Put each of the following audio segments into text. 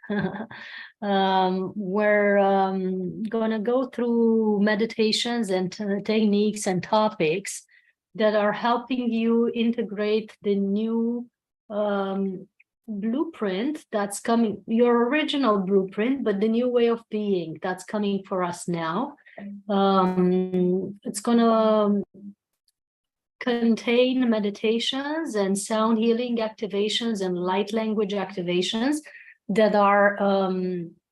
We're going to go through meditations and techniques and topics that are helping you integrate the new blueprint that's coming, your original blueprint, but the new way of being that's coming for us now. It's going to contain meditations and sound healing activations and light language activations that are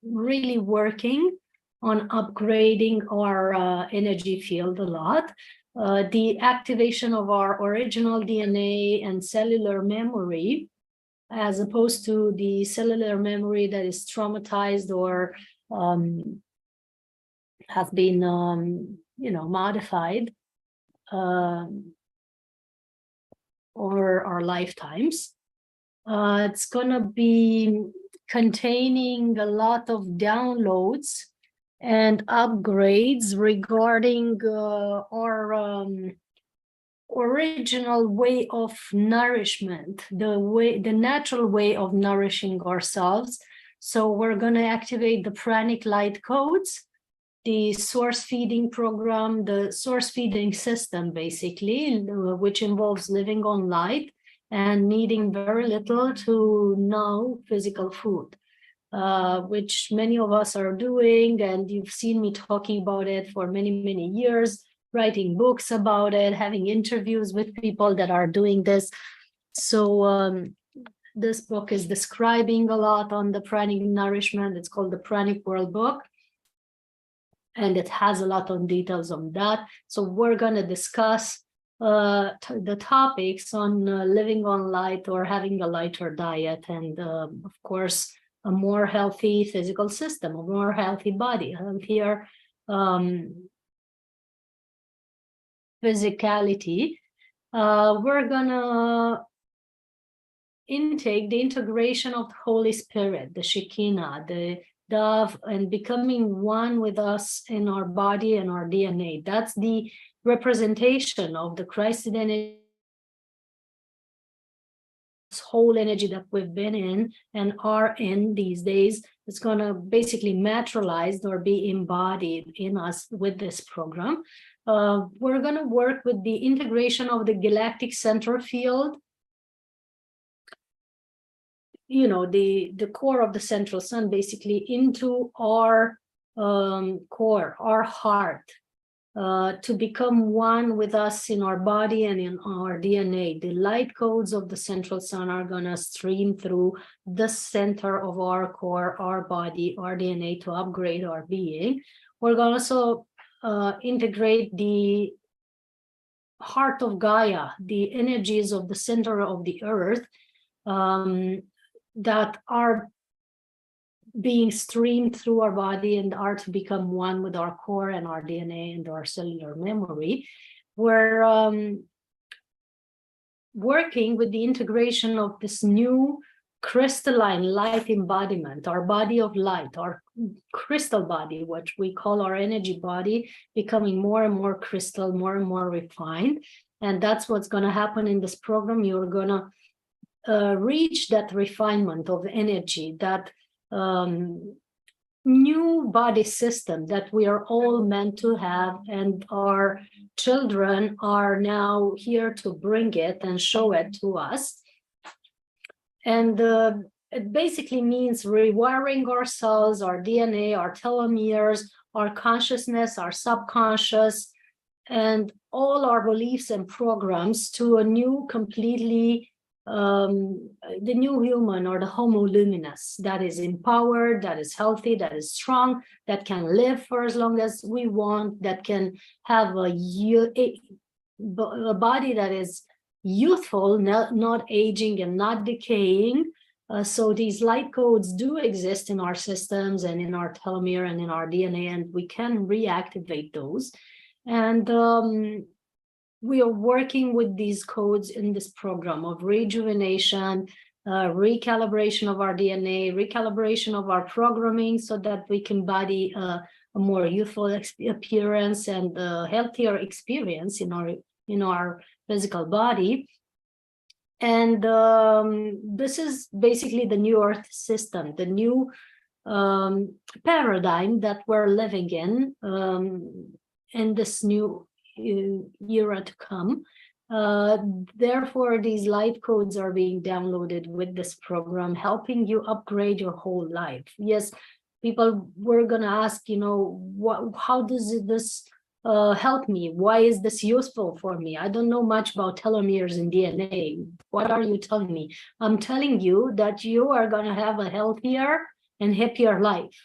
really working on upgrading our energy field a lot. The activation of our original DNA and cellular memory, as opposed to the cellular memory that is traumatized or has been, modified or our lifetimes. It's going to be containing a lot of downloads and upgrades regarding our original way of nourishment, the natural way of nourishing ourselves. So we're going to activate the Pranic light codes, the source feeding program, the source feeding system, basically, which involves living on light and needing very little to no physical food, which many of us are doing. And you've seen me talking about it for many, many years, writing books about it, having interviews with people that are doing this. So this book is describing a lot on the pranic nourishment. It's called the Pranic World Book, and it has a lot of details on that. So we're going to discuss the topics on living on light or having a lighter diet, and of course, a more healthy physical system, a more healthy body, healthier physicality. We're gonna intake the integration of the Holy Spirit, the Shekinah, the Dove, and becoming one with us in our body and our DNA. That's the representation of the Christed energy, this whole energy that we've been in and are in these days. It's going to basically materialize or be embodied in us with this program. We're going to work with the integration of the galactic center field, the core of the central sun, basically, into our core, our heart, to become one with us in our body and in our DNA. The light codes of the central sun are going to stream through the center of our core, our body, our DNA, to upgrade our being. We're going to also integrate the heart of Gaia, the energies of the center of the earth, that are being streamed through our body and are to become one with our core and our DNA and our cellular memory. We're working with the integration of this new crystalline light embodiment, our body of light, our crystal body, which we call our energy body, becoming more and more crystal, more and more refined. And that's what's going to happen in this program. You're going to reach that refinement of energy, that new body system that we are all meant to have, and our children are now here to bring it and show it to us. And it basically means rewiring ourselves, our DNA, our telomeres, our consciousness, our subconscious, and all our beliefs and programs to a new, completely the new human, or the Homo luminous, that is empowered, that is healthy, that is strong, that can live for as long as we want, that can have a body that is youthful, not aging and not decaying. So these light codes do exist in our systems and in our telomere and in our DNA, and we can reactivate those. And we are working with these codes in this program of rejuvenation, recalibration of our DNA, recalibration of our programming, so that we can embody a more youthful appearance and a healthier experience in our physical body. And this is basically the new Earth system, the new paradigm that we're living in this new era to come. Therefore, these light codes are being downloaded with this program, helping you upgrade your whole life. Yes, people were going to ask, you know, how does this help me? Why is this useful for me? I don't know much about telomeres in DNA. What are you telling me? I'm telling you that you are going to have a healthier and happier life,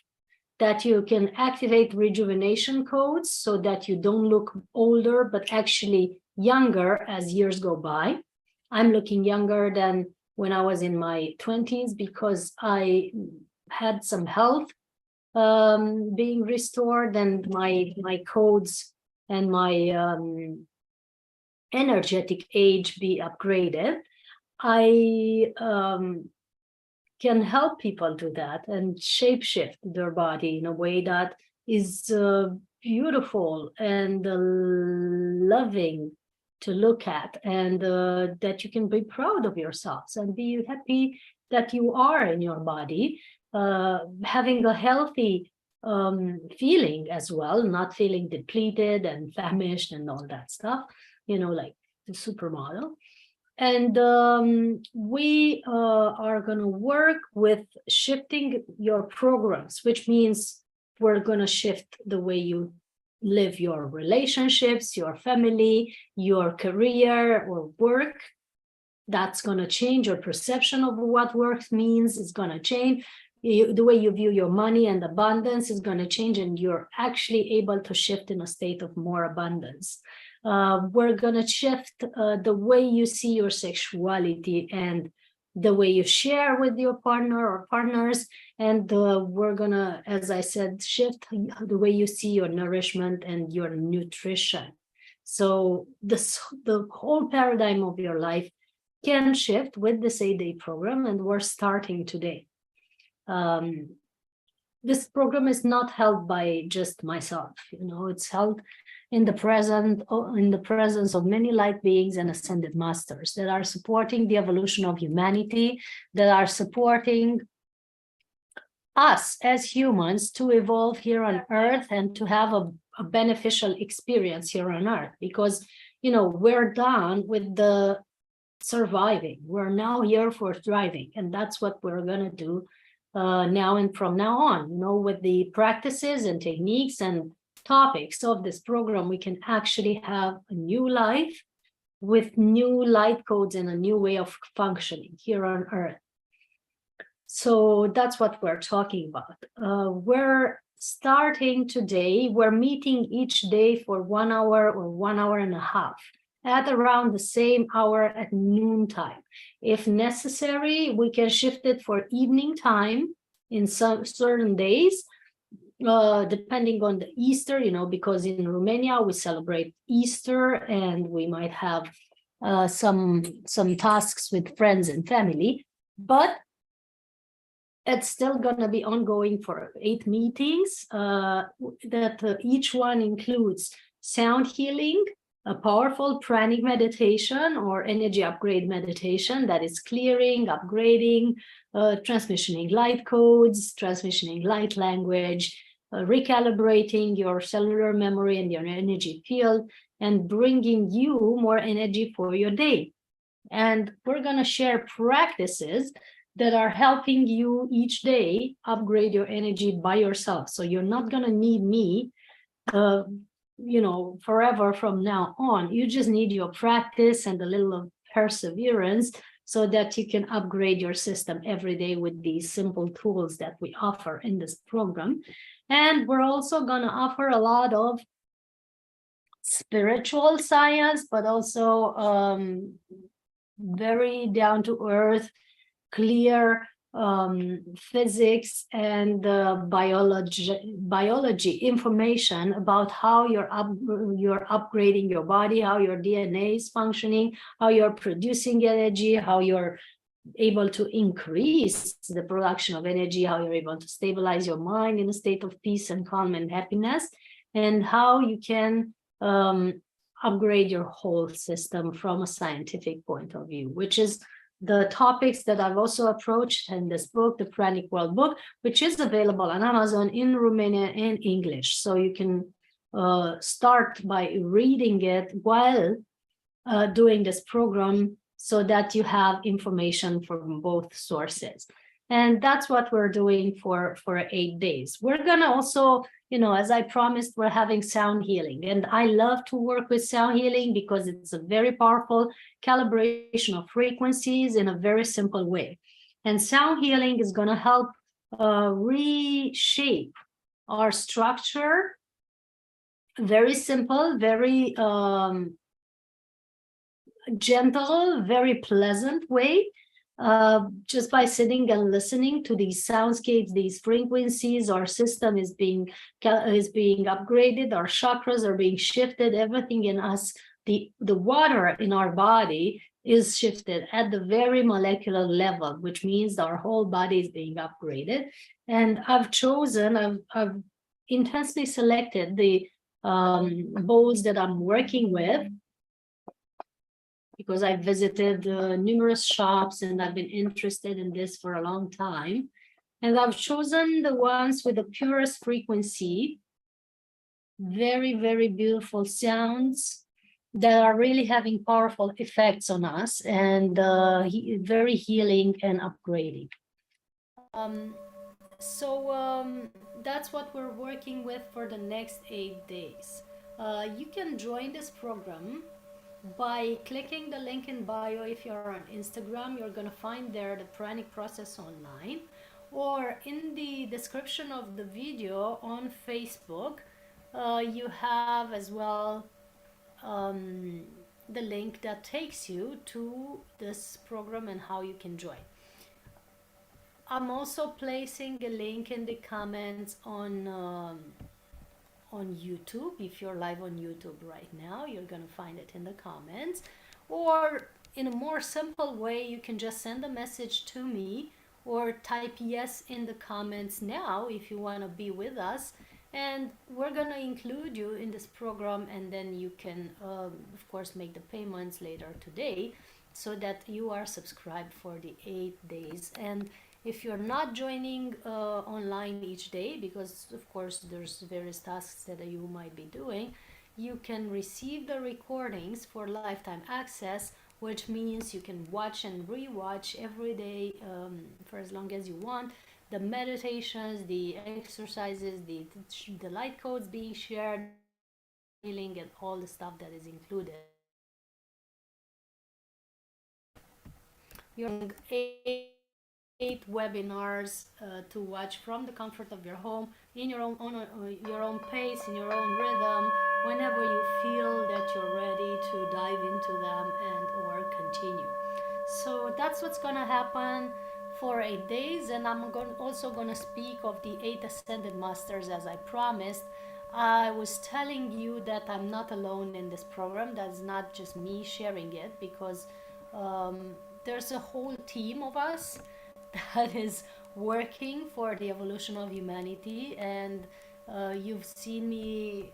that you can activate rejuvenation codes so that you don't look older, but actually younger as years go by. I'm looking younger than when I was in my 20s because I had some health being restored, and my codes and my energetic age be upgraded. I can help people do that and shapeshift their body in a way that is beautiful and loving to look at, and that you can be proud of yourselves and be happy that you are in your body, having a healthy feeling as well, not feeling depleted and famished and all that stuff, you know, like the supermodel. And we are going to work with shifting your programs, which means we're going to shift the way you live your relationships, your family, your career or work. That's going to change your perception of what work means. It's going to change. The way you view your money and abundance is going to change, and you're actually able to shift in a state of more abundance. We're going to shift the way you see your sexuality and the way you share with your partner or partners. And we're going to, as I said, shift the way you see your nourishment and your nutrition. So the whole paradigm of your life can shift with this 8-day program, and we're starting today. This program is not held by just myself, you know, it's held in the presence of many light beings and ascended masters that are supporting the evolution of humanity, that are supporting us as humans to evolve here on Earth and to have a beneficial experience here on Earth. Because, you know, we're done with the surviving. We're now here for thriving, and that's what we're going to do now and from now on. You know, with the practices and techniques and topics of this program, we can actually have a new life with new light codes and a new way of functioning here on Earth. So that's what we're talking about. We're starting today. We're meeting each day for 1 hour or 1 hour and a half at around the same hour at noontime. If necessary, we can shift it for evening time in some certain days, depending on the Easter, you know, because in Romania we celebrate Easter and we might have some tasks with friends and family, but it's still going to be ongoing for 8 meetings that each one includes sound healing, a powerful pranic meditation or energy upgrade meditation that is clearing, upgrading, transmissioning light codes, transmissioning light language, recalibrating your cellular memory and your energy field, and bringing you more energy for your day. And we're going to share practices that are helping you each day upgrade your energy by yourself. So you're not going to need me you know, forever from now on. You just need your practice and a little of perseverance so that you can upgrade your system every day with these simple tools that we offer in this program. And we're also going to offer a lot of spiritual science, but also very down to earth, clear physics and biology information about how you're upgrading your body, how your DNA is functioning, how you're producing energy, how you're able to increase the production of energy, how you're able to stabilize your mind in a state of peace and calm and happiness, and how you can upgrade your whole system from a scientific point of view, which is the topics that I've also approached in this book, the Pranic World book, which is available on Amazon in Romanian and English. So you can start by reading it while doing this program so that you have information from both sources. And that's what we're doing for 8 days. We're gonna also, as I promised, we're having sound healing. And I love to work with sound healing because it's a very powerful calibration of frequencies in a very simple way. And sound healing is gonna help reshape our structure. Very simple, very gentle, very pleasant way, just by sitting and listening to these soundscapes, these frequencies. Our system is being upgraded, our chakras are being shifted, everything in us, the water in our body is shifted at the very molecular level, which means our whole body is being upgraded. And I've intensely selected the bowls that I'm working with, because I visited numerous shops and I've been interested in this for a long time. And I've chosen the ones with the purest frequency, very, very beautiful sounds that are really having powerful effects on us, and very healing and upgrading. That's what we're working with for the next 8 days. You can join this program by clicking the link in bio. If you're on Instagram, you're going to find there the Pranic process online, or in the description of the video on Facebook, you have as well the link that takes you to this program and how you can join. I'm also placing a link in the comments on YouTube. If you're live on YouTube right now, you're going to find it in the comments. Or in a more simple way, you can just send a message to me or type yes in the comments now if you want to be with us. And we're going to include you in this program, and then you can, of course, make the payments later today so that you are subscribed for the 8 days. And if you're not joining online each day, because of course there's various tasks that you might be doing, you can receive the recordings for lifetime access, which means you can watch and rewatch every day for as long as you want. The meditations, the exercises, the light codes being shared, healing, and all the stuff that is included. You're 8 webinars to watch from the comfort of your home, in your own pace, in your own rhythm, whenever you feel that you're ready to dive into them and or continue. So that's what's gonna happen for 8 days. And I'm also gonna speak of the 8 Ascended Masters, as I promised. I was telling you that I'm not alone in this program. That's not just me sharing it, because there's a whole team of us that is working for the evolution of humanity. And you've seen me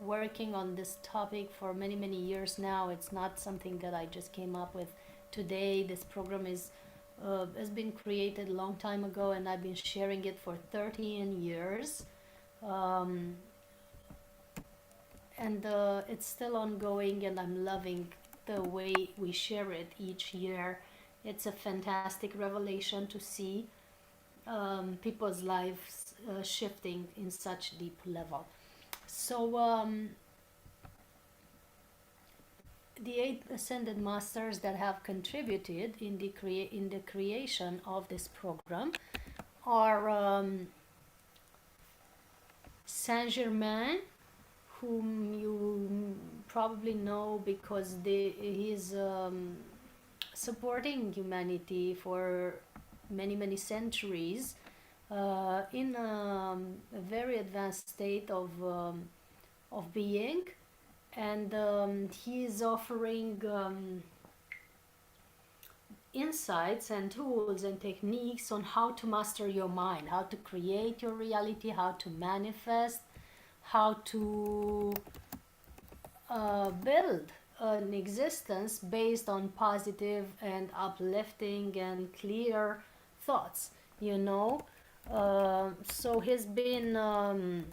working on this topic for many, many years now. It's not something that I just came up with today. This program has been created a long time ago, and I've been sharing it for 13 years. And it's still ongoing, and I'm loving the way we share it each year. It's a fantastic revelation to see people's lives shifting in such deep level. So the 8 Ascended Masters that have contributed in the creation of this program are Saint Germain, whom you probably know because he's supporting humanity for many, many centuries in a very advanced state of being. And he is offering insights and tools and techniques on how to master your mind, how to create your reality, how to manifest, how to build an existence based on positive and uplifting and clear thoughts, you know. So he's been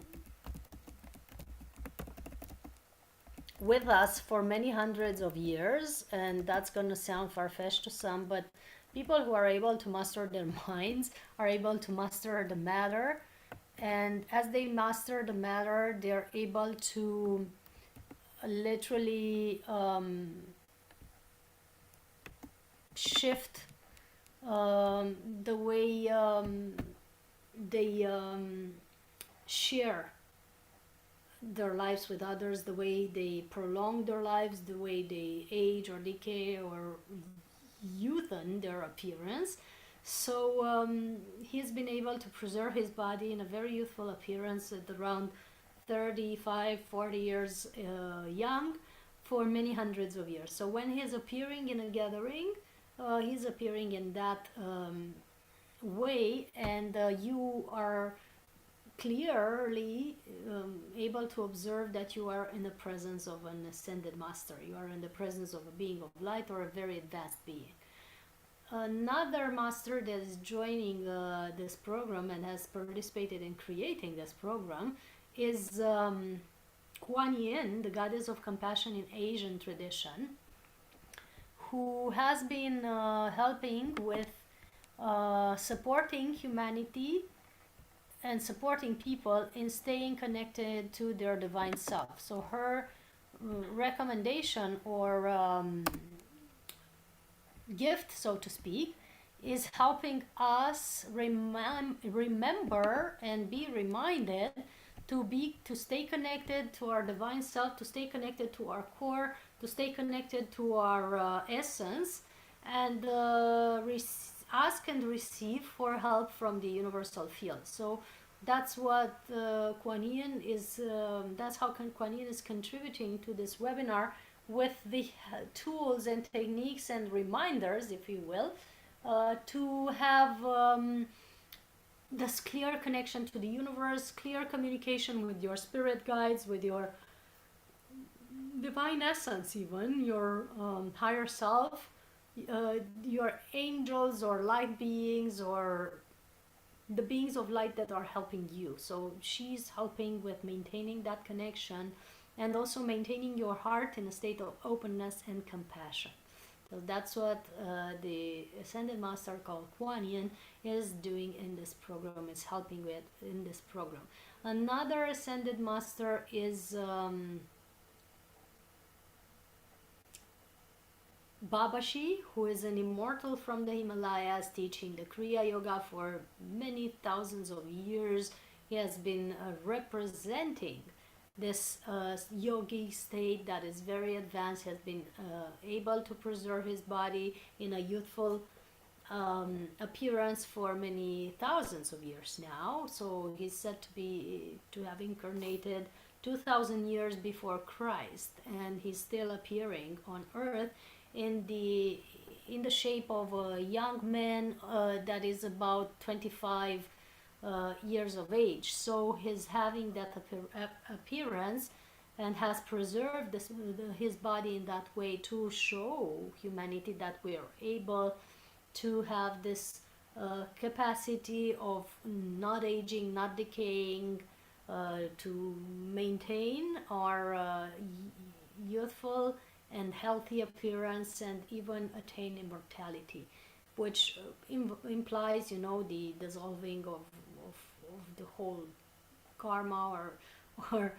with us for many hundreds of years, and that's going to sound far-fetched to some, but people who are able to master their minds are able to master the matter, and as they master the matter, they're able to literally shift the way they share their lives with others, the way they prolong their lives, the way they age or decay or youthen their appearance. So he's been able to preserve his body in a very youthful appearance at around 35, 40 years young for many hundreds of years. So when he's appearing in a gathering, he's appearing in that way, and you are clearly able to observe that you are in the presence of an ascended master. You are in the presence of a being of light or a very advanced being. Another master that is joining this program and has participated in creating this program is Kuan Yin, the goddess of compassion in Asian tradition, who has been helping with supporting humanity and supporting people in staying connected to their divine self. So her recommendation or gift, so to speak, is helping us remember and be reminded to stay connected to our divine self, to stay connected to our core, to stay connected to our essence, and ask and receive for help from the universal field. So that's what Kuan Yin is. That's how Kuan Yin is contributing to this webinar with the tools and techniques and reminders, if you will, to have this clear connection to the universe, clear communication with your spirit guides, with your divine essence, even your higher self, your angels or light beings or the beings of light that are helping you. So she's helping with maintaining that connection and also maintaining your heart in a state of openness and compassion. So that's what the Ascended Master called Kuan Yin is doing in this program, is helping with in this program. Another Ascended Master is Babaji, who is an immortal from the Himalayas, teaching the Kriya Yoga for many thousands of years. He has been representing this yogi state that is very advanced, has been able to preserve his body in a youthful appearance for many thousands of years now. So he's said to have incarnated 2000 years before Christ, and he's still appearing on earth in the shape of a young man that is about 25 years of age. So he's having that appearance and has preserved his body in that way to show humanity that we are able to have this capacity of not aging, not decaying, to maintain our youthful and healthy appearance and even attain immortality, which implies, the dissolving of the whole karma or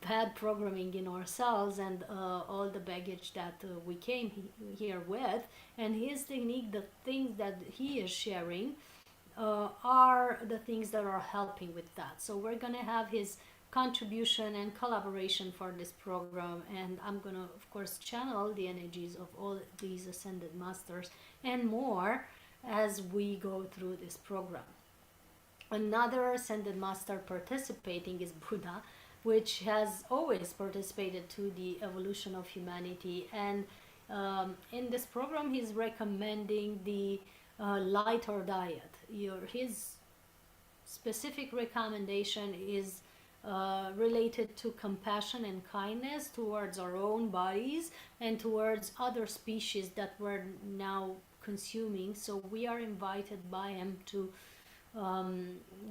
bad programming in ourselves and all the baggage that we came here with. And his technique, the things that he is sharing, are the things that are helping with that. So we're gonna have his contribution and collaboration for this program, and I'm gonna of course channel the energies of all these ascended masters and more as we go through this program. Another ascended master participating is Buddha, which has always participated to the evolution of humanity, and in this program he's recommending the lighter diet. His specific recommendation is related to compassion and kindness towards our own bodies and towards other species that we're now consuming. So we are invited by him to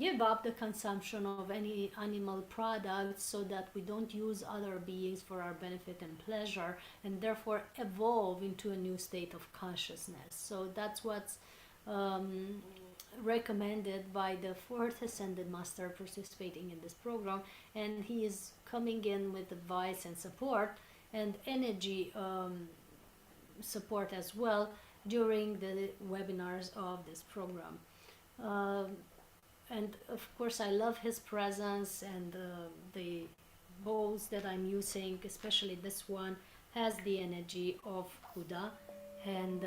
give up the consumption of any animal products so that we don't use other beings for our benefit and pleasure, and therefore evolve into a new state of consciousness. So that's what's recommended by the fourth ascended master participating in this program, and he is coming in with advice and support and energy support as well during the webinars of this program. And of course I love his presence, and the bowls that I'm using, especially this one, has the energy of Buddha, and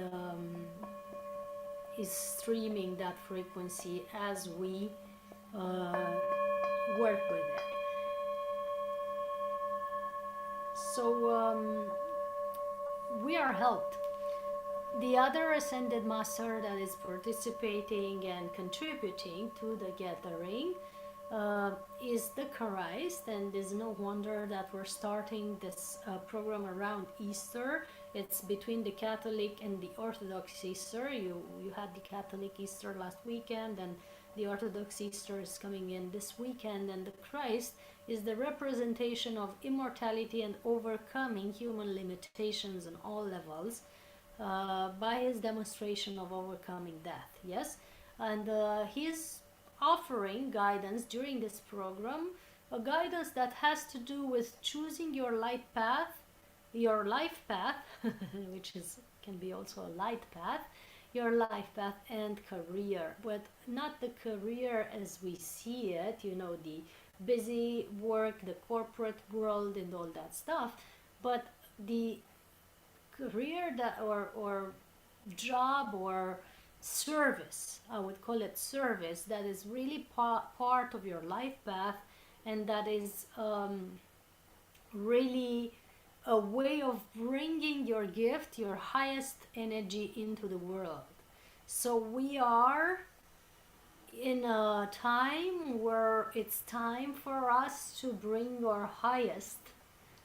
is streaming that frequency as we work with it. So we are helped. The other ascended master that is participating and contributing to the gathering is the Christ, and there's no wonder that we're starting this program around Easter. It's between the Catholic and the Orthodox Easter. You had the Catholic Easter last weekend, and the Orthodox Easter is coming in this weekend, and the Christ is the representation of immortality and overcoming human limitations on all levels by his demonstration of overcoming death. Yes, and he's offering guidance during this program, a guidance that has to do with choosing your life path, which can be also a light path, your life path and career, but not the career as we see it, you know, the busy work, the corporate world and all that stuff, but the career that or job or service, I would call it service, that is really part of your life path, and that is really a way of bringing your gift, your highest energy into the world. So we are in a time where it's time for us to bring our highest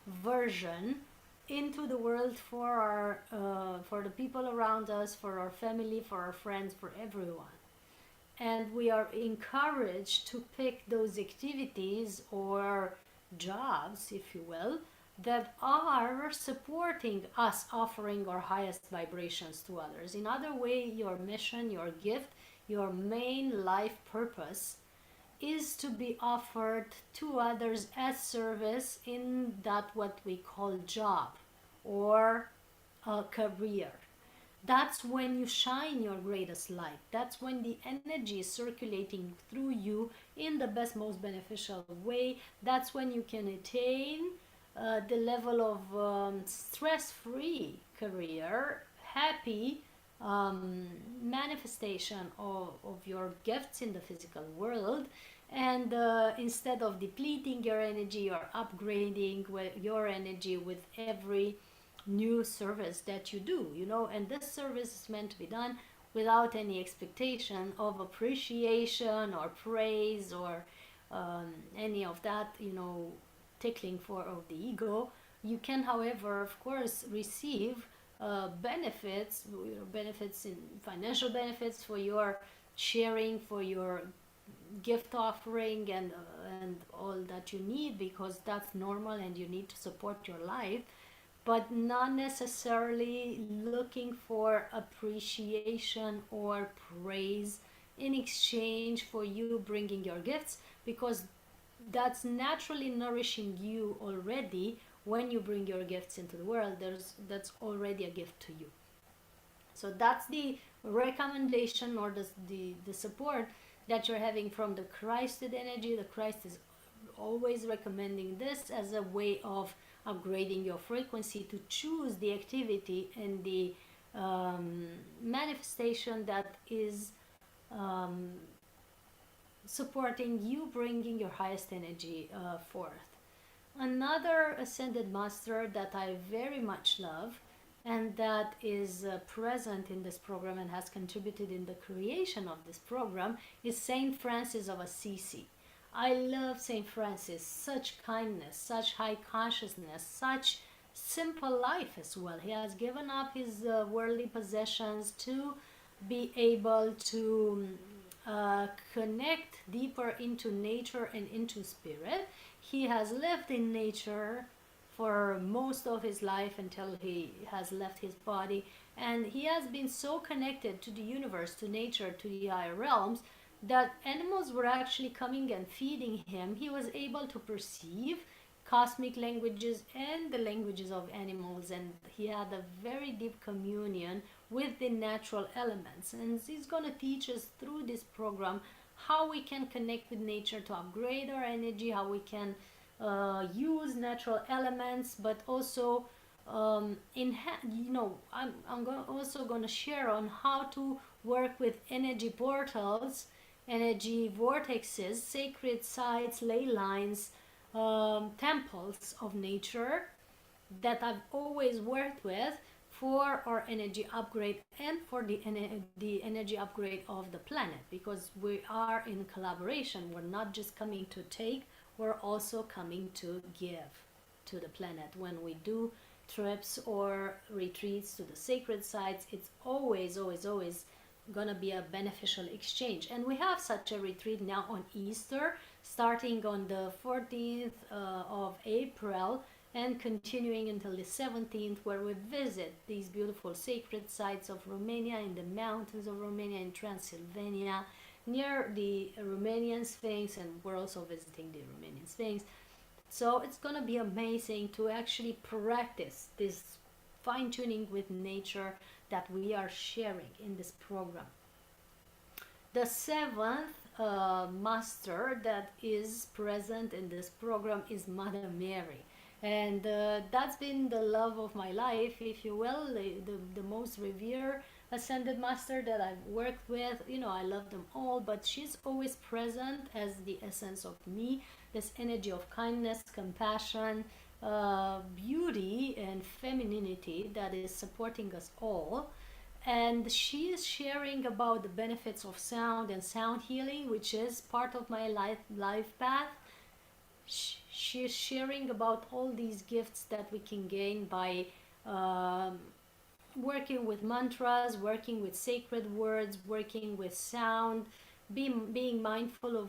version into the world for our for the people around us, for our family, for our friends, for everyone. And we are encouraged to pick those activities or jobs, if you will, that are supporting us offering our highest vibrations to others. In other way, your mission, your gift, your main life purpose is to be offered to others as service in that what we call job or a career. That's when you shine your greatest light. That's when the energy is circulating through you in the best, most beneficial way. That's when you can attain the level of stress-free career, happy manifestation of your gifts in the physical world, and instead of depleting your energy, you're upgrading your energy with every new service that you do, you know. And this service is meant to be done without any expectation of appreciation or praise or any of that, you know, tickling for of the ego. You can, however, of course, receive benefits in financial benefits for your sharing, for your gift offering, and all that you need, because that's normal and you need to support your life, but not necessarily looking for appreciation or praise in exchange for you bringing your gifts, because that's naturally nourishing you already. When you bring your gifts into the world, that's already a gift to you. So that's the recommendation or the support that you're having from the Christed energy. The Christ is always recommending this as a way of upgrading your frequency, to choose the activity and the manifestation that is supporting you bringing your highest energy forth. Another ascended master that I very much love, and that is present in this program and has contributed in the creation of this program, is Saint Francis of Assisi. I love Saint Francis, such kindness, such high consciousness, such simple life as well. He has given up his worldly possessions to be able to connect deeper into nature and into spirit. He has lived in nature for most of his life until he has left his body, and he has been so connected to the universe, to nature, to the higher realms, that animals were actually coming and feeding him. He was able to perceive cosmic languages and the languages of animals, and he had a very deep communion with the natural elements. And he's going to teach us through this program how we can connect with nature to upgrade our energy, how we can use natural elements, but also also going to share on how to work with energy portals, energy vortexes, sacred sites, ley lines, temples of nature that I've always worked with for our energy upgrade and for the energy upgrade of the planet, because we are in collaboration. We're not just coming to take, we're also coming to give to the planet. When we do trips or retreats to the sacred sites, it's always gonna be a beneficial exchange. And we have such a retreat now on Easter, starting on the 14th of April and continuing until the 17th, where we visit these beautiful sacred sites of Romania, in the mountains of Romania, in Transylvania, near the Romanian Sphinx, and we're also visiting the Romanian Sphinx. So it's going to be amazing to actually practice this fine-tuning with nature that we are sharing in this program. The seventh master that is present in this program is Mother Mary. And that's been the love of my life, if you will, the most revered ascended master that I've worked with. You know, I love them all, but she's always present as the essence of me, this energy of kindness, compassion, beauty, and femininity that is supporting us all. And she is sharing about the benefits of sound and sound healing, which is part of my life path. She is sharing about all these gifts that we can gain by working with mantras, working with sacred words, working with sound, being mindful of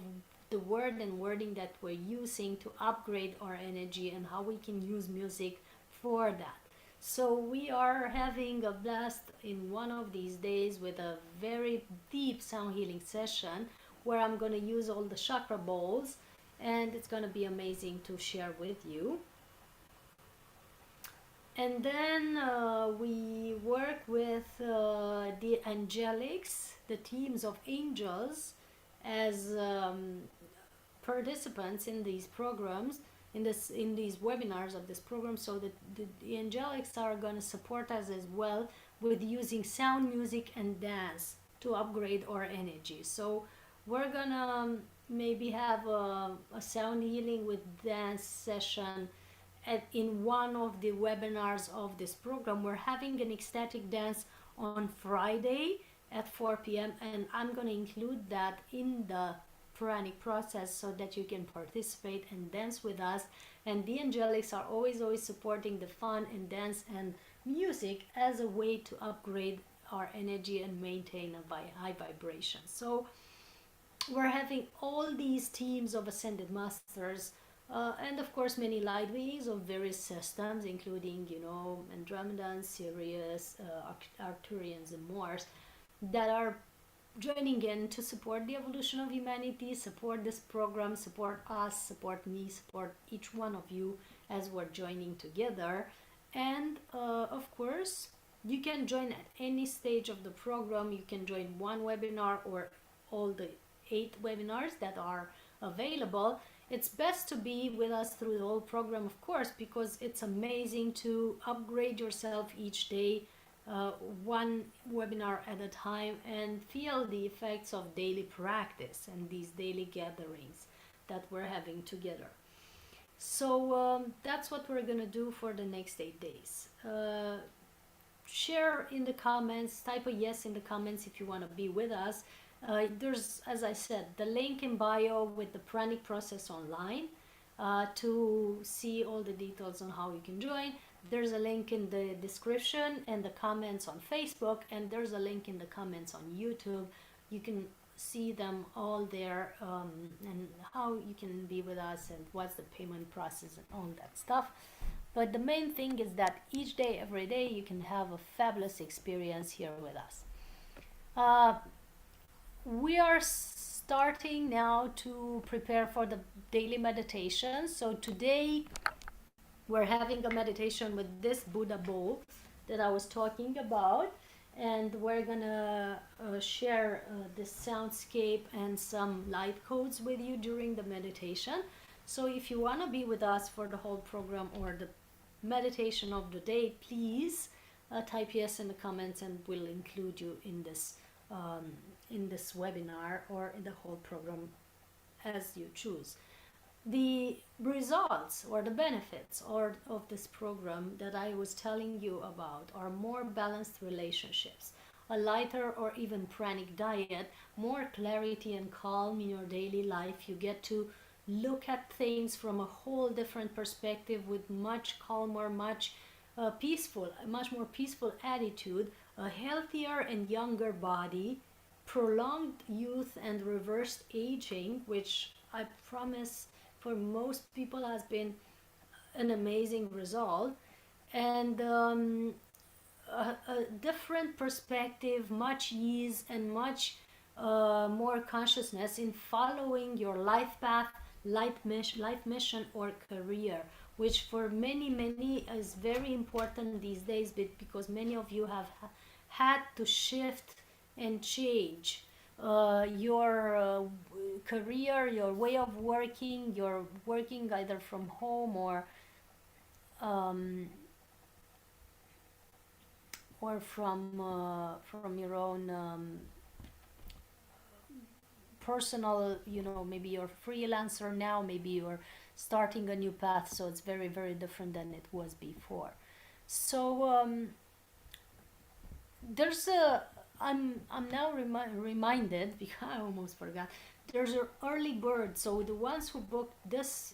the word and wording that we're using to upgrade our energy, and how we can use music for that. So we are having a blast in one of these days with a very deep sound healing session where I'm going to use all the chakra bowls, and it's going to be amazing to share with you. And then we work with the angelics, the teams of angels, as participants in these programs, in these webinars of this program. So that the angelics are going to support us as well with using sound, music, and dance to upgrade our energy. So we're gonna maybe have a sound healing with dance session in one of the webinars of this program. We're having an ecstatic dance on Friday at 4 p.m. and I'm going to include that in the Pranic process so that you can participate and dance with us. And the angelics are always supporting the fun and dance and music as a way to upgrade our energy and maintain a high vibration. So we're having all these teams of ascended masters, and of course many light beings of various systems, including, you know, Andromedans, Sirius, Arcturians, and Moors, that are joining in to support the evolution of humanity, support this program, support us, support me, support each one of you as we're joining together. And of course, you can join at any stage of the program. You can join one webinar or all the 8 webinars that are available. It's best to be with us through the whole program, of course, because it's amazing to upgrade yourself each day, one webinar at a time, and feel the effects of daily practice and these daily gatherings that we're having together. So that's what we're gonna do for the next 8 days. Share in the comments, type a yes in the comments if you want to be with us, there's, as I said, the link in bio with the Pranic process online to see all the details on how you can join. There's a link in the description and the comments on Facebook, and there's a link in the comments on YouTube. You can see them all there, and how you can be with us and what's the payment process and all that stuff. But the main thing is that each day, every day, you can have a fabulous experience here with us. We are starting now to prepare for the daily meditation. So today we're having a meditation with this Buddha bowl that I was talking about, and we're gonna share this soundscape and some light codes with you during the meditation. So if you want to be with us for the whole program or the meditation of the day, please type yes in the comments, and we'll include you in this webinar or in the whole program as you choose. The results or the benefits of this program that I was telling you about are more balanced relationships, a lighter or even pranic diet, more clarity and calm in your daily life. You get to look at things from a whole different perspective with much calmer, much more peaceful attitude, a healthier and younger body, prolonged youth and reversed aging, which I promise for most people has been an amazing result, and a different perspective, much ease, and much more consciousness in following your life path, life mission, or career, which for many is very important these days, because many of you have had to shift and change your career, your way of working. You're working either from home or from your own personal, maybe you're a freelancer now, maybe you're starting a new path, so it's very different than it was before. So there's a I'm now reminded, because I almost forgot, there's an early bird. So the ones who booked this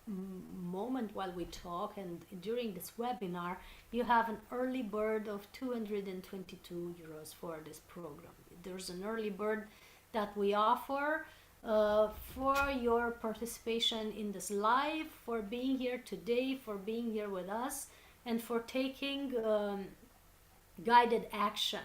moment while we talk and during this webinar, you have an early bird of 222 euros for this program. There's an early bird that we offer for your participation in this live, for being here today, for being here with us, and for taking guided action,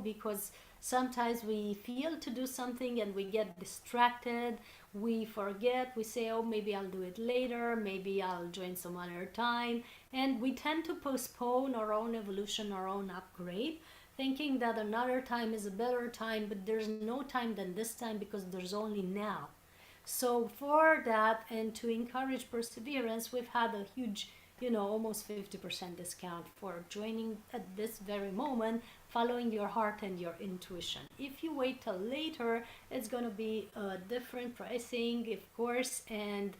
because sometimes we feel to do something and we get distracted, we forget, we say, oh, maybe I'll do it later, maybe I'll join some other time, and we tend to postpone our own evolution, our own upgrade, thinking that another time is a better time, but there's no time than this time, because there's only now. So for that, and to encourage perseverance, we've had a huge, almost 50% discount for joining at this very moment, following your heart and your intuition. If you wait till later, it's going to be a different pricing, of course, and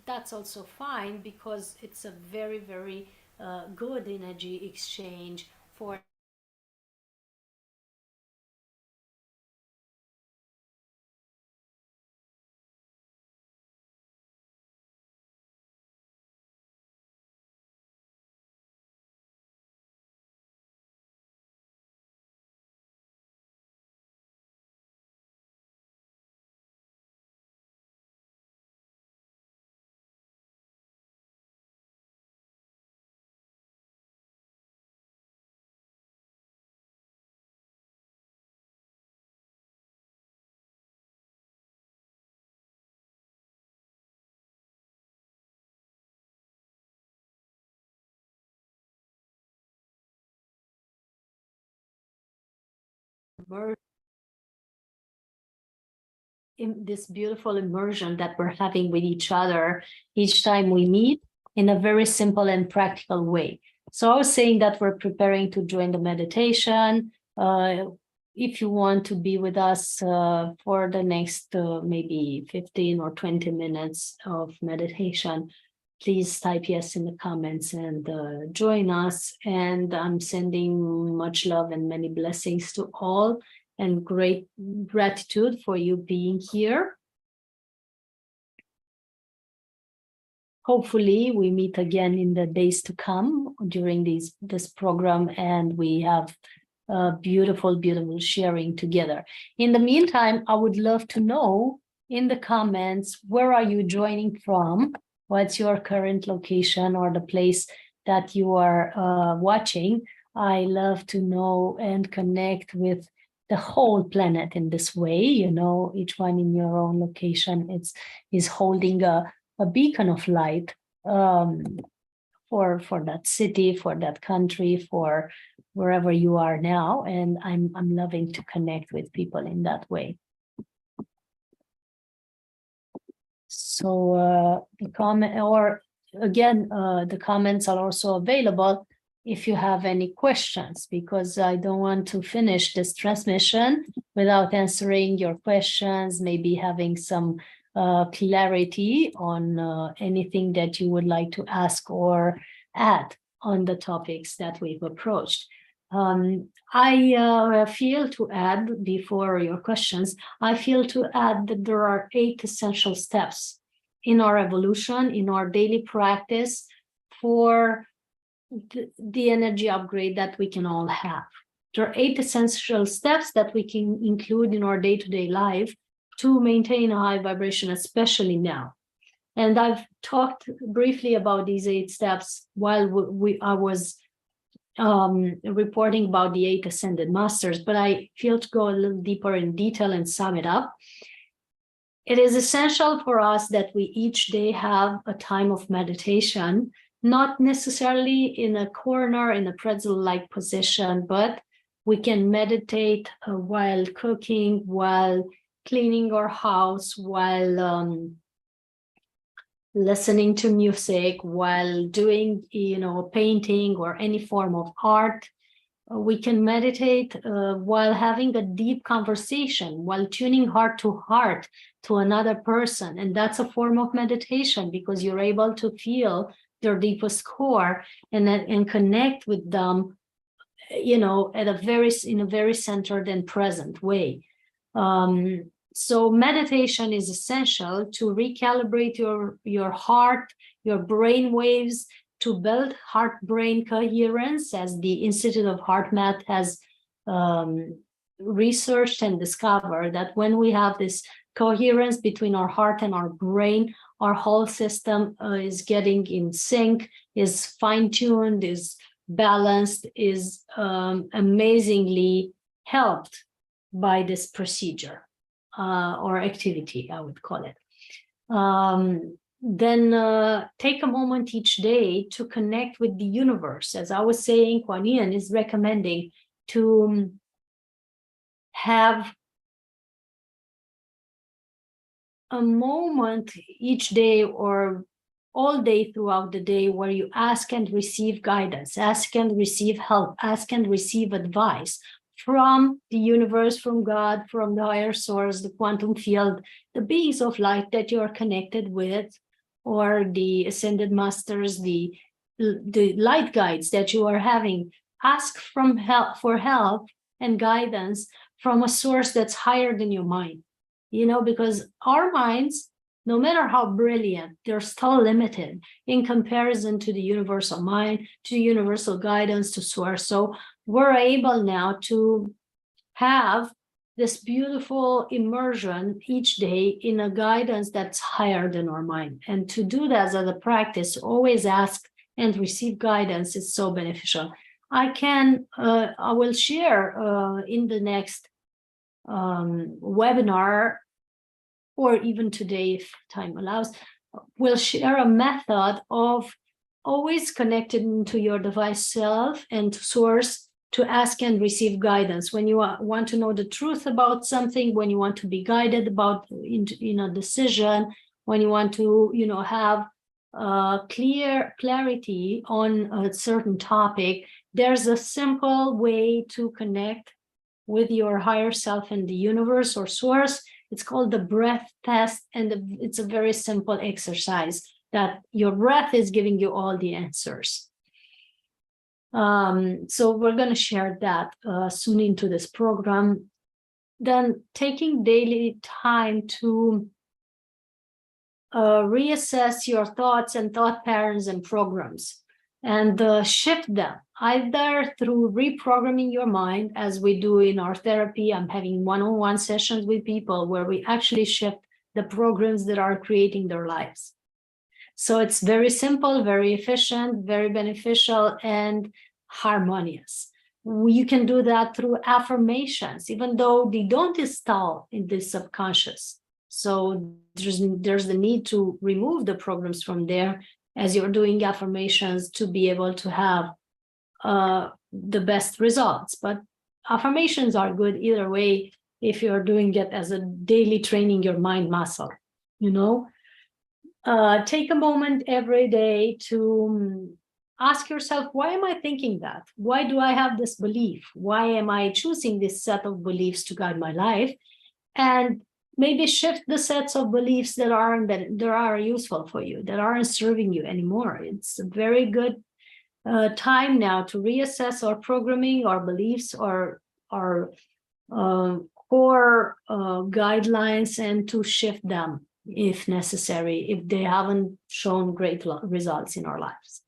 that's also fine, because it's a very good energy exchange for this beautiful immersion that we're having with each other each time we meet, in a very simple and practical way. So I was saying that we're preparing to join the meditation. If you want to be with us for the next maybe 15 or 20 minutes of meditation, please type yes in the comments and join us. And I'm sending much love and many blessings to all. and great gratitude for you being here. Hopefully we meet again in the days to come during this program, and we have beautiful, beautiful sharing together. In the meantime, I would love to know in the comments, where are you joining from? What's your current location or the place that you are watching? I love to know and connect with the whole planet in this way. You know, each one in your own location is holding a beacon of light for that city, for that country, for wherever you are now. And I'm loving to connect with people in that way. So the comment, or again, the comments are also available if you have any questions, because I don't want to finish this transmission without answering your questions, maybe having some clarity on anything that you would like to ask or add on the topics that we've approached. I feel to add, before your questions, I feel to add that there are 8 essential steps in our evolution, in our daily practice for the energy upgrade that we can all have. There are 8 essential steps that we can include in our day-to-day life to maintain a high vibration, especially now. And I've talked briefly about these 8 steps while I was reporting about the 8 ascended masters, but I feel to go a little deeper in detail and sum it up. It is essential for us that we each day have a time of meditation, not necessarily in a corner in a pretzel-like position, but we can meditate while cooking, while cleaning our house, while listening to music, while doing, painting or any form of art. We can meditate while having a deep conversation, while tuning heart to another person. And that's a form of meditation, because you're able to feel their deepest core and connect with them, in a very centered and present way. So meditation is essential to recalibrate your heart, your brain waves, to build heart-brain coherence, as the Institute of HeartMath has researched and discovered that when we have this coherence between our heart and our brain, our whole system is getting in sync, is fine-tuned, is balanced, is amazingly helped by this procedure. Or activity, I would call it. Then take a moment each day to connect with the universe. As I was saying, Kuan Yin is recommending to have a moment each day or all day throughout the day where you ask and receive guidance, ask and receive help, ask and receive advice from the universe, from God, from the higher source, the quantum field, the beings of light that you are connected with, or the ascended masters, the light guides that you are having. Ask for help and guidance from a source that's higher than your mind. Because our minds, no matter how brilliant, they're still limited in comparison to the universal mind, to the universal guidance, to source. So we're able now to have this beautiful immersion each day in a guidance that's higher than our mind. And to do that as a practice, always ask and receive guidance is so beneficial. I will share in the next webinar, or even today if time allows, we'll share a method of always connected to your device self and to source, to ask and receive guidance when you want to know the truth about something, when you want to be guided about in a decision, when you want to have clarity on a certain topic. There's a simple way to connect with your higher self and the universe or source. It's called the breath test, and it's a very simple exercise that your breath is giving you all the answers. So we're going to share that soon into this program. Then taking daily time to reassess your thoughts and thought patterns and programs, and shift them either through reprogramming your mind, as we do in our therapy. I'm having one-on-one sessions with people where we actually shift the programs that are creating their lives. So it's very simple, very efficient, very beneficial, and harmonious. You can do that through affirmations, even though they don't install in the subconscious. So there's the need to remove the programs from there as you're doing affirmations to be able to have the best results. But affirmations are good either way if you're doing it as a daily training your mind muscle, you know. Take a moment every day to ask yourself, why am I thinking that? Why do I have this belief? Why am I choosing this set of beliefs to guide my life? And maybe shift the sets of beliefs that are useful for you, that aren't serving you anymore. It's a very good time now to reassess our programming, our beliefs, or our core guidelines, and to shift them if necessary, if they haven't shown great results in our lives.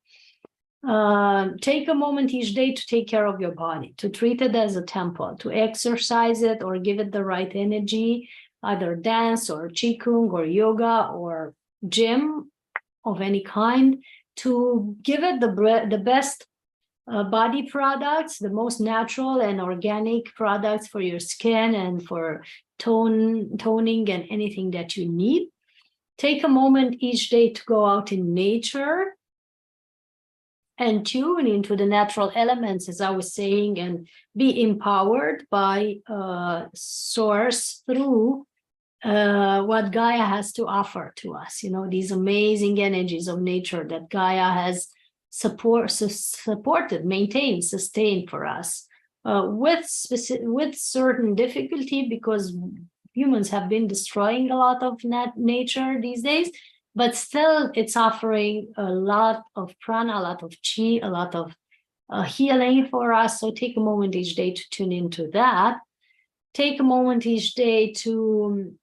Take a moment each day to take care of your body, to treat it as a temple, to exercise it or give it the right energy, either dance or qigong or yoga or gym of any kind, to give it the best body products, the most natural and organic products for your skin and for toning and anything that you need. Take a moment each day to go out in nature and tune into the natural elements, as I was saying, and be empowered by source through what Gaia has to offer to us. You know, these amazing energies of nature that Gaia has supported, maintained, sustained for us with certain difficulty, because humans have been destroying a lot of nature these days, but still it's offering a lot of prana, a lot of chi, a lot of healing for us. So take a moment each day to tune into that. Take a moment each day to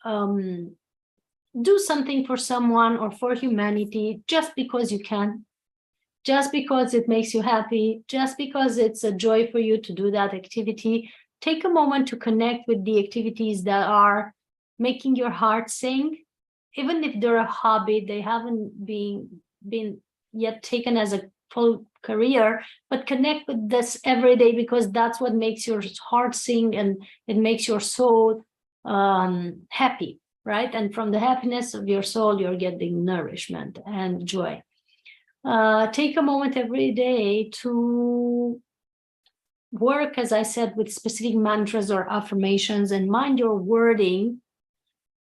do something for someone or for humanity, just because you can, just because it makes you happy, just because it's a joy for you to do that activity. Take a moment to connect with the activities that are making your heart sing. Even if they're a hobby, they haven't been yet taken as a full career, but connect with this every day, because that's what makes your heart sing and it makes your soul happy, right? And from the happiness of your soul, you're getting nourishment and joy. Take a moment every day to work, as I said, with specific mantras or affirmations, and mind your wording,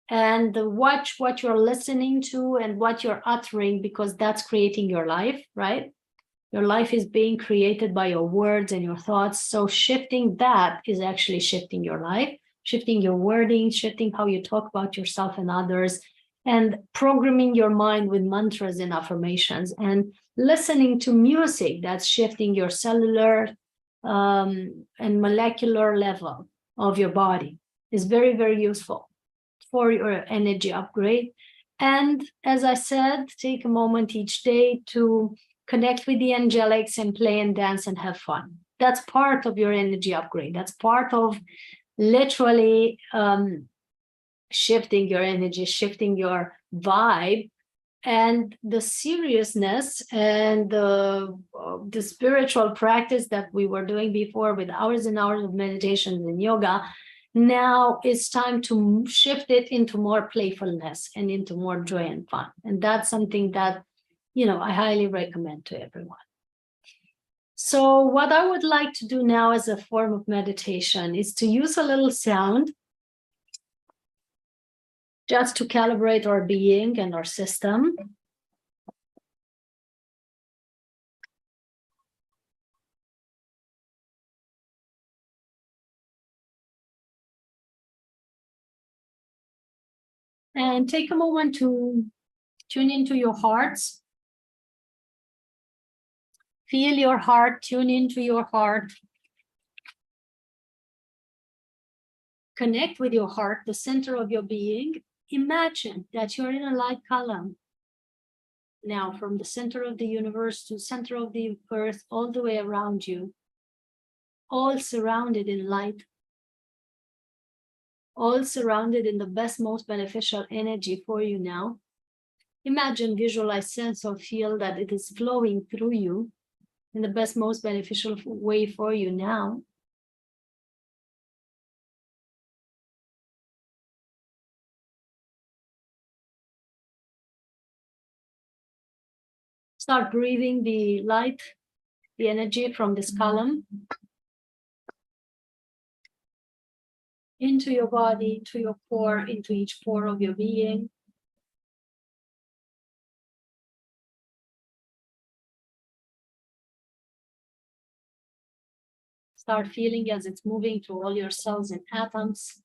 and watch what you're listening to and what you're uttering, because that's creating your life, right? Your life is being created by your words and your thoughts. So shifting that is actually shifting your life, shifting your wording, shifting how you talk about yourself and others, and programming your mind with mantras and affirmations, and listening to music that's shifting your cellular and molecular level of your body is very, very useful for your energy upgrade. And as I said, take a moment each day to connect with the angelics and play and dance and have fun. That's part of your energy upgrade. That's part of literally shifting your energy, shifting your vibe, and the seriousness and the spiritual practice that we were doing before with hours and hours of meditation and yoga. Now it's time to shift it into more playfulness and into more joy and fun. And that's something that, you know, I highly recommend to everyone. So what I would like to do now as a form of meditation is to use a little sound just to calibrate our being and our system. And take a moment to tune into your hearts. Feel your heart, tune into your heart. Connect with your heart, the center of your being. Imagine that you're in a light column. Now, from the center of the universe to the center of the earth, all the way around you, all surrounded in light, all surrounded in the best, most beneficial energy for you now. Imagine, visualize, sense, or feel that it is flowing through you in the best, most beneficial way for you now. Start breathing the light, the energy from this column into your body, into your core, into each pore of your being. Start feeling as it's moving through all your cells and atoms.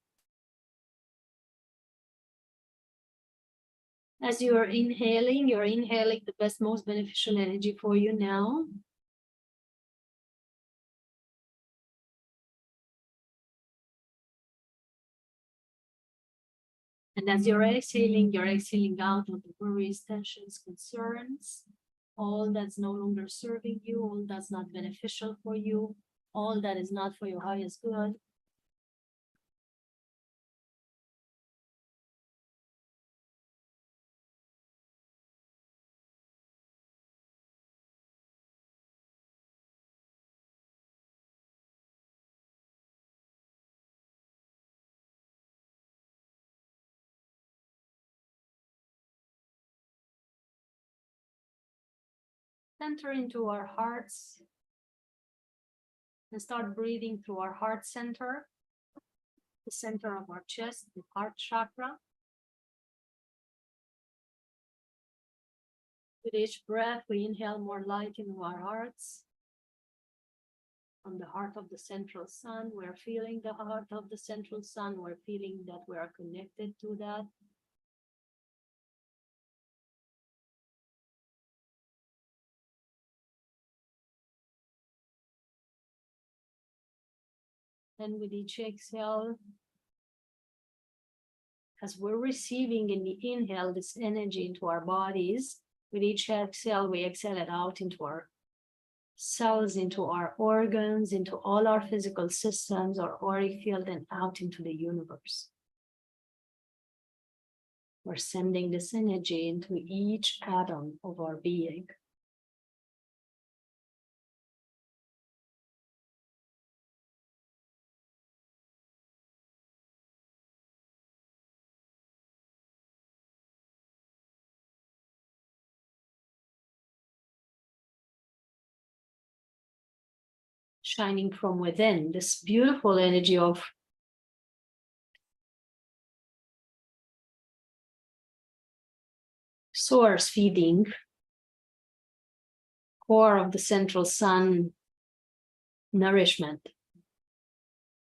As you are inhaling, you're inhaling the best, most beneficial energy for you now. And as you're exhaling out all the worries, tensions, concerns, all that's no longer serving you, all that's not beneficial for you, all that is not for your highest good. Enter into our hearts and start breathing through our heart center, the center of our chest, the heart chakra. With each breath, we inhale more light into our hearts. From the heart of the central sun, we're feeling the heart of the central sun. We're feeling that we are connected to that. And with each exhale, as we're receiving in the inhale this energy into our bodies, with each exhale, we exhale it out into our cells, into our organs, into all our physical systems, our auric field, and out into the universe. We're sending this energy into each atom of our being. Shining from within, this beautiful energy of source feeding, core of the central sun, nourishment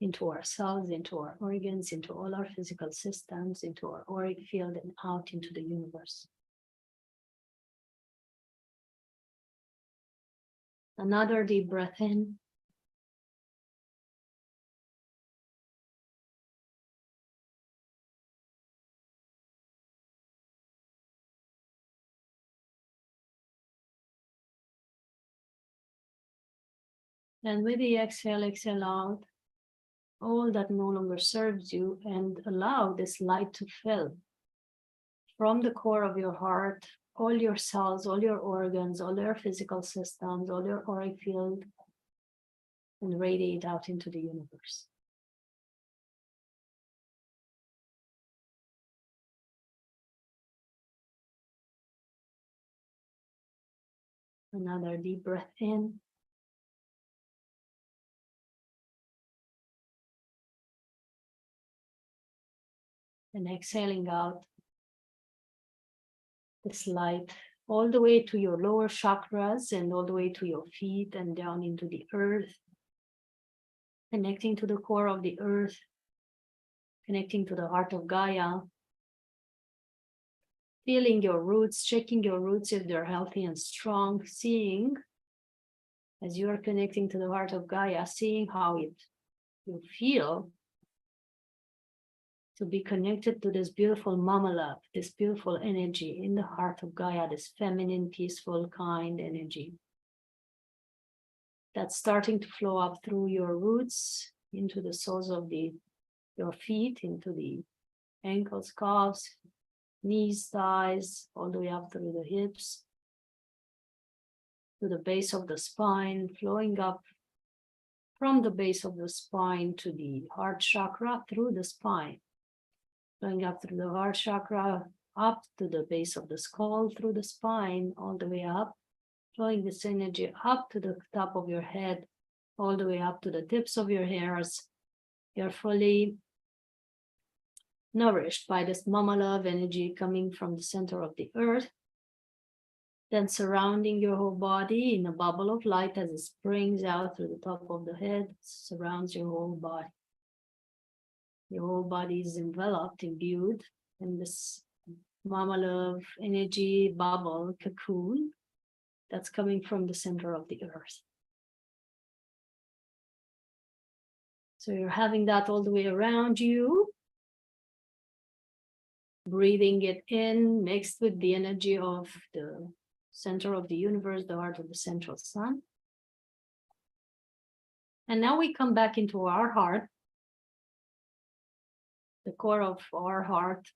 into our cells, into our organs, into all our physical systems, into our auric field, and out into the universe. Another deep breath in. And with the exhale, exhale out all that no longer serves you, and allow this light to fill from the core of your heart, all your cells, all your organs, all your physical systems, all your auric field, and radiate out into the universe. Another deep breath in. And exhaling out this light all the way to your lower chakras and all the way to your feet and down into the earth, connecting to the core of the earth, connecting to the heart of Gaia, feeling your roots, checking your roots if they're healthy and strong, seeing as you are connecting to the heart of Gaia, seeing how you feel to be connected to this beautiful mama love, this beautiful energy in the heart of Gaia, this feminine, peaceful, kind energy that's starting to flow up through your roots into the soles of your feet, into the ankles, calves, knees, thighs, all the way up through the hips, to the base of the spine, flowing up from the base of the spine to the heart chakra through the spine, flowing up through the heart chakra, up to the base of the skull, through the spine, all the way up, flowing this energy up to the top of your head, all the way up to the tips of your hairs. You're fully nourished by this mama love energy coming from the center of the earth, then surrounding your whole body in a bubble of light as it springs out through the top of the head, surrounds your whole body. Your whole body is enveloped, imbued in this mama love energy bubble, cocoon, that's coming from the center of the earth. So you're having that all the way around you, breathing it in, mixed with the energy of the center of the universe, the heart of the central sun. And now we come back into our heart, the core of our heart,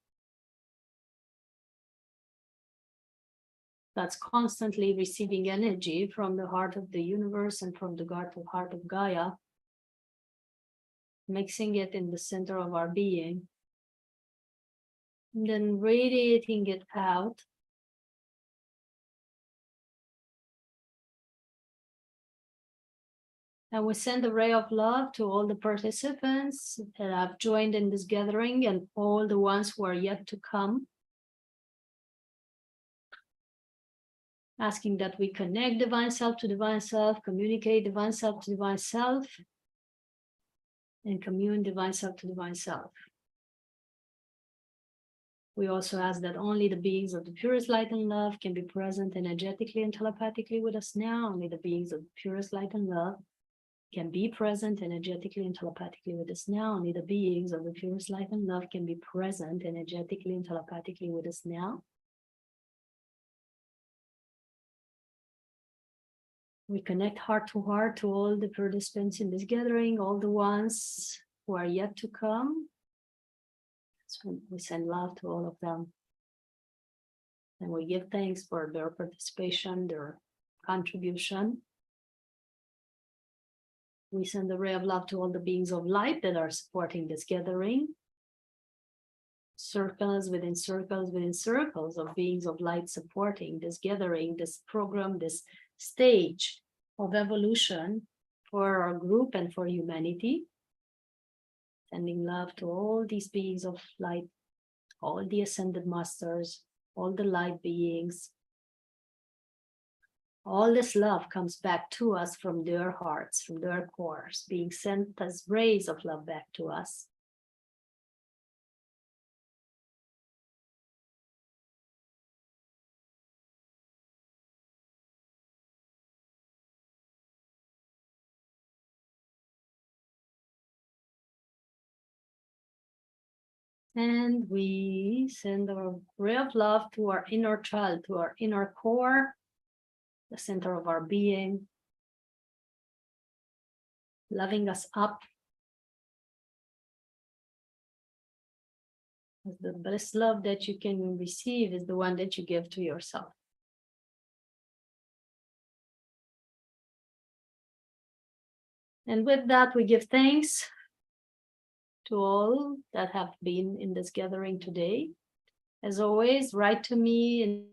that's constantly receiving energy from the heart of the universe and from the heart of Gaia, mixing it in the center of our being, and then radiating it out. And we send a ray of love to all the participants that have joined in this gathering and all the ones who are yet to come. Asking that we connect divine self to divine self, communicate divine self to divine self, and commune divine self to divine self. We also ask that only the beings of the purest light and love can be present energetically and telepathically with us now. Only the beings of the purest light and love can be present energetically and telepathically with us now. Only the beings of the purest light and love can be present energetically and telepathically with us now. We connect heart to all the participants in this gathering, all the ones who are yet to come. So we send love to all of them. And we give thanks for their participation, their contribution. We send a ray of love to all the beings of light that are supporting this gathering. Circles within circles within circles of beings of light supporting this gathering, this program, this stage of evolution for our group and for humanity. Sending love to all these beings of light, all the ascended masters, all the light beings. All this love comes back to us from their hearts, from their cores, being sent as rays of love back to us. And we send a ray of love to our inner child, to our inner core, the center of our being, loving us up. The best love that you can receive is the one that you give to yourself. And with that, we give thanks to all that have been in this gathering today. As always, write to me in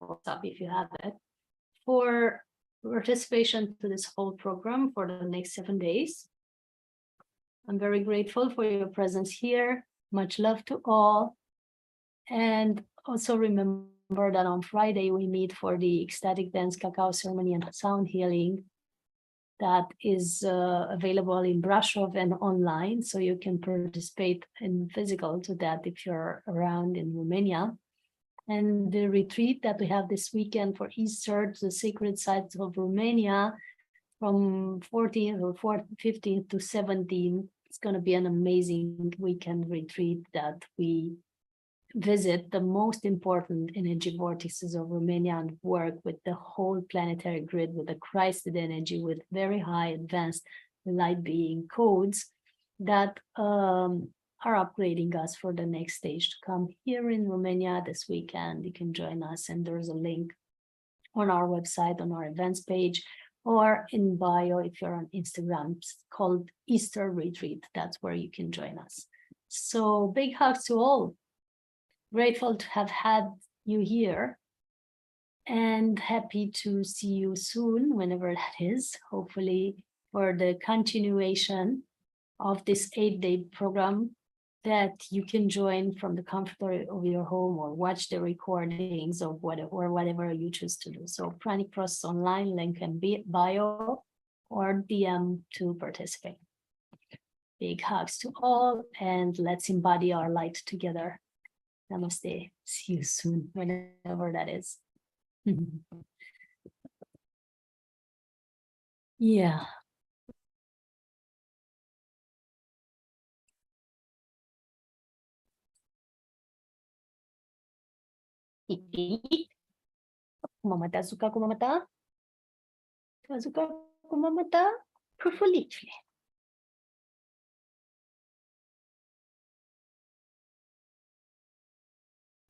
WhatsApp if you have it, for participation to this whole program for the next 7 days. I'm very grateful for your presence here. Much love to all. And also remember that on Friday we meet for the ecstatic dance cacao ceremony and sound healing that is available in Brasov and online, so you can participate in physical to that if you're around in Romania. And the retreat that we have this weekend for Easter to the sacred sites of Romania from 14th or 15th to 17th It's going to be an amazing weekend retreat that we visit the most important energy vortices of Romania and work with the whole planetary grid with a Christed energy with very high advanced light being codes that are upgrading us for the next stage to come here in Romania this weekend. You can join us, and there's a link on our website, on our events page, or in bio if you're on Instagram. It's called Easter Retreat. That's where you can join us. So big hugs to all. Grateful to have had you here, and happy to see you soon, whenever that is, hopefully for the continuation of this 8-day program that you can join from the comfort of your home or watch the recordings of whatever you choose to do. So Pranic Process Online, link in bio or DM to participate. Big hugs to all, and let's embody our light together. Namaste. See you soon, whenever that is. Yeah. Kumamata, suka kumamata. Suka kumamata. Profulitli.